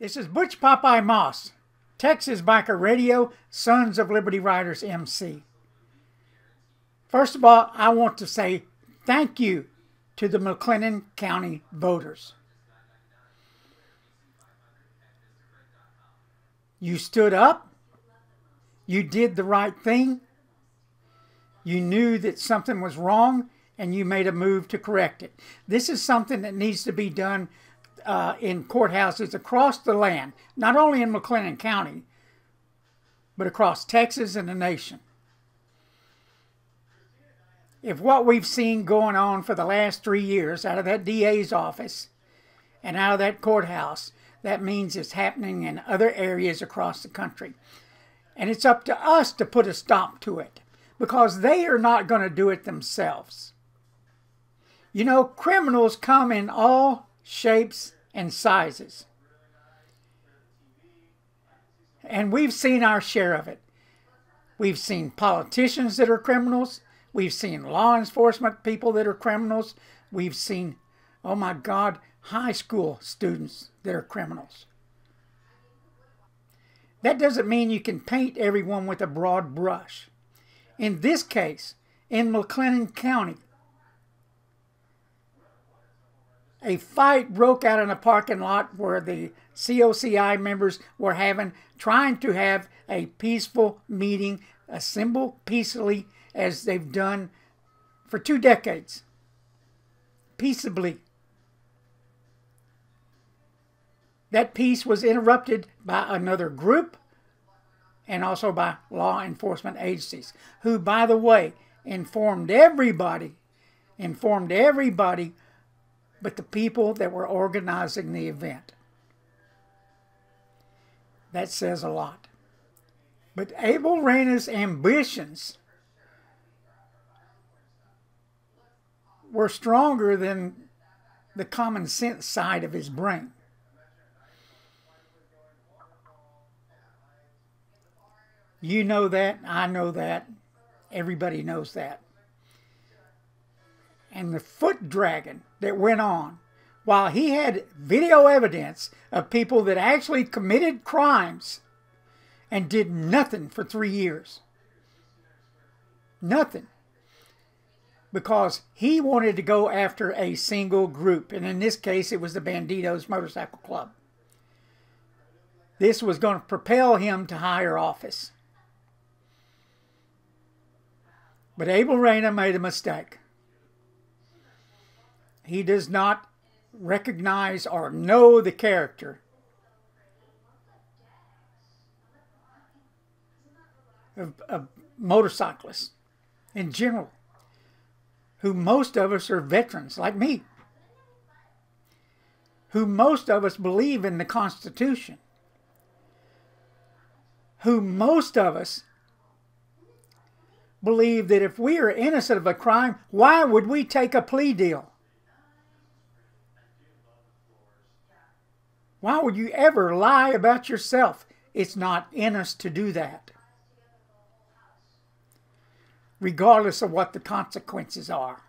This is Butch Popeye Moss, Texas Biker Radio, Sons of Liberty Riders MC. First of all, I want to say thank you to the McLennan County voters. You stood up. You did the right thing. You knew that something was wrong, and you made a move to correct it. This is something that needs to be done in courthouses across the land, not only in McLennan County, but across Texas and the nation. If what we've seen going on for the last 3 years out of that DA's office and out of that courthouse, that means it's happening in other areas across the country. And it's up to us to put a stop to it, because they are not going to do it themselves. You know, criminals come in all shapes and sizes. And we've seen our share of it. We've seen politicians that are criminals. We've seen law enforcement people that are criminals. We've seen, oh my God, high school students that are criminals. That doesn't mean you can paint everyone with a broad brush. In this case, in McLennan County, a fight broke out in a parking lot where the COCI members were trying to have a peaceful meeting, assemble peacefully as they've done for 2 decades. Peaceably. That peace was interrupted by another group and also by law enforcement agencies, who, by the way, informed everybody but the people that were organizing the event. That says a lot. But Abel Reyna's ambitions were stronger than the common sense side of his brain. You know that, I know that, everybody knows that. And the foot dragging that went on, while he had video evidence of people that actually committed crimes and did nothing for 3 years. Nothing. Because he wanted to go after a single group. And in this case, it was the Banditos Motorcycle Club. This was going to propel him to higher office. But Abel Reyna made a mistake. He does not recognize or know the character of motorcyclists in general, who most of us are veterans like me, who most of us believe in the Constitution, who most of us believe that if we are innocent of a crime, why would we take a plea deal? Why would you ever lie about yourself? It's not in us to do that, regardless of what the consequences are,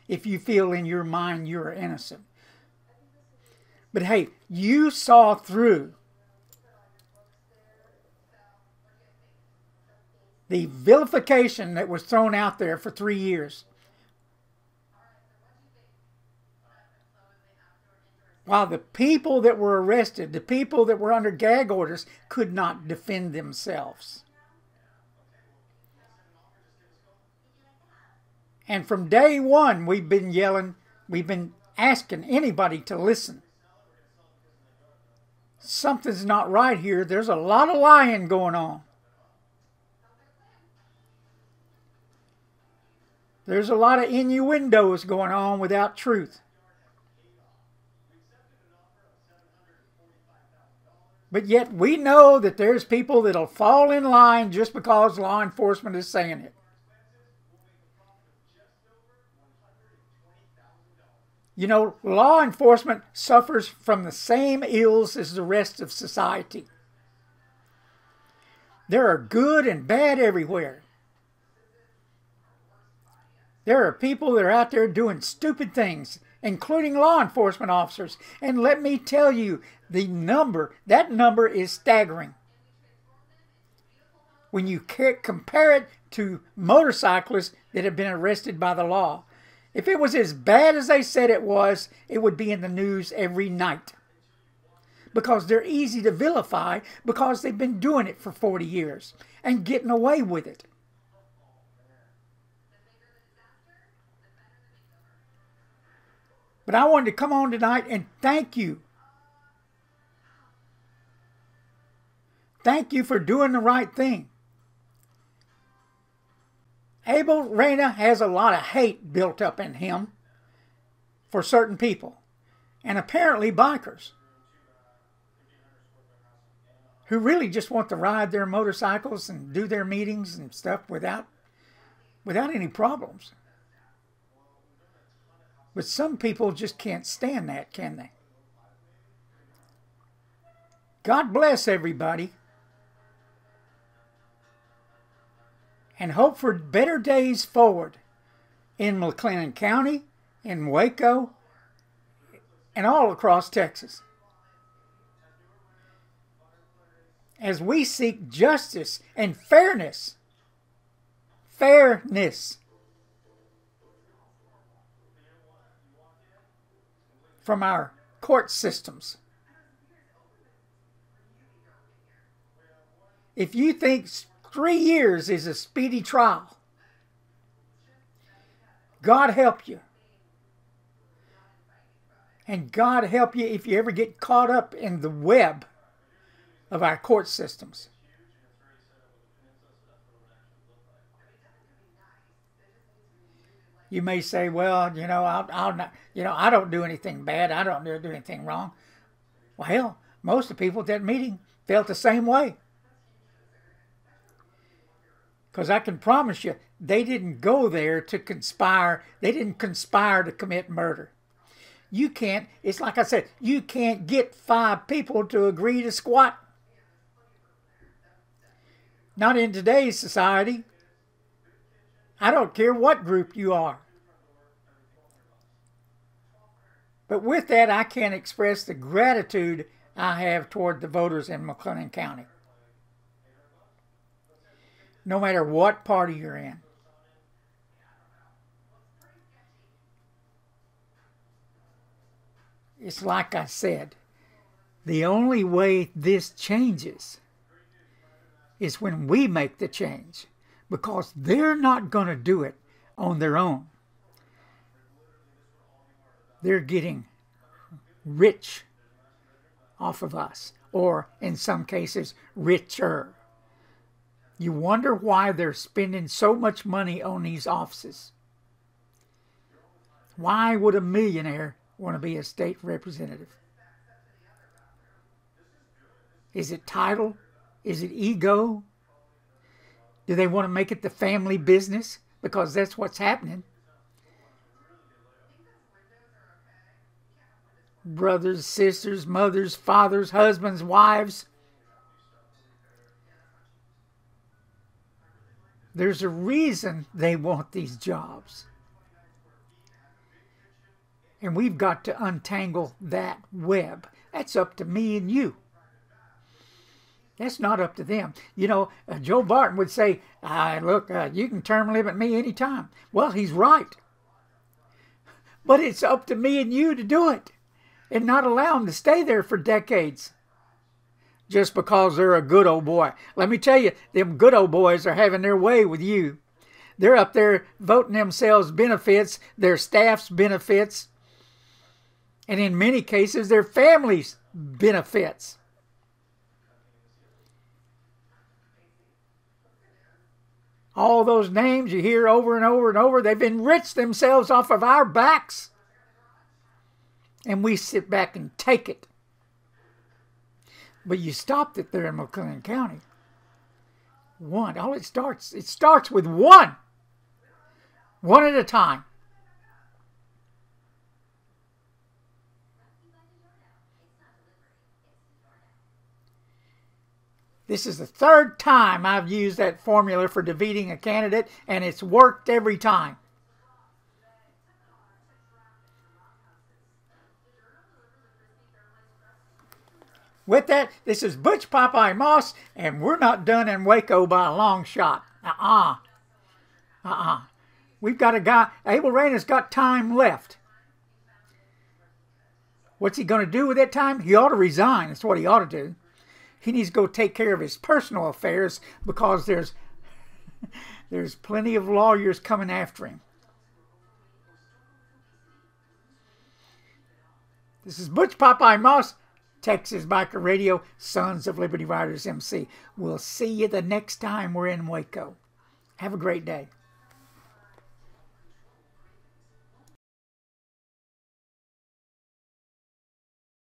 if you feel in your mind you are innocent. But hey, you saw through the vilification that was thrown out there for 3 years, while the people that were arrested, the people that were under gag orders, could not defend themselves. And from day one, we've been yelling, we've been asking anybody to listen. Something's not right here. There's a lot of lying going on. There's a lot of innuendos going on without truth. But yet we know that there's people that'll fall in line just because law enforcement is saying it. You know, law enforcement suffers from the same ills as the rest of society. There are good and bad everywhere. There are people that are out there doing stupid things including law enforcement officers. And let me tell you, that number is staggering. When you compare it to motorcyclists that have been arrested by the law. If it was as bad as they said it was, it would be in the news every night. Because they're easy to vilify because they've been doing it for 40 years and getting away with it. But I wanted to come on tonight and thank you. Thank you for doing the right thing. Abel Reyna has a lot of hate built up in him for certain people. And apparently bikers. Who really just want to ride their motorcycles and do their meetings and stuff without any problems. But some people just can't stand that, can they? God bless everybody. And hope for better days forward in McLennan County, in Waco, and all across Texas. As we seek justice and fairness. Fairness. From our court systems. If you think 3 years is a speedy trial, God help you. And God help you if you ever get caught up in the web of our court systems. You may say, well, I'll not, I don't do anything bad. I don't do anything wrong. Well, hell, most of the people at that meeting felt the same way. Because I can promise you, they didn't go there to conspire. They didn't conspire to commit murder. You can't, it's like I said, you can't get 5 people to agree to squat. Not in today's society. I don't care what group you are. But with that, I can't express the gratitude I have toward the voters in McLennan County. No matter what party you're in. It's like I said, the only way this changes is when we make the change, because they're not going to do it on their own. They're getting rich off of us, or in some cases, richer. You wonder why they're spending so much money on these offices. Why would a millionaire want to be a state representative? Is it title? Is it ego? Do they want to make it the family business? Because that's what's happening. Brothers, sisters, mothers, fathers, husbands, wives. There's a reason they want these jobs. And we've got to untangle that web. That's up to me and you. That's not up to them. Joe Barton would say, look, you can term limit me anytime. Well, he's right. But it's up to me and you to do it. And not allow them to stay there for decades. Just because they're a good old boy. Let me tell you, them good old boys are having their way with you. They're up there voting themselves benefits, their staff's benefits, and in many cases, their families' benefits. All those names you hear over and over and over, they've enriched themselves off of our backs. And we sit back and take it. But you stopped it there in McLennan County. One. It starts with one. One at a time. This is the 3rd time I've used that formula for defeating a candidate, and it's worked every time. With that, this is Butch Popeye Moss, and we're not done in Waco by a long shot. We've got a guy, Abel Rayner's got time left. What's he going to do with that time? He ought to resign. That's what he ought to do. He needs to go take care of his personal affairs because there's plenty of lawyers coming after him. This is Butch Popeye Moss, Texas Biker Radio, Sons of Liberty Riders MC. We'll see you the next time we're in Waco. Have a great day.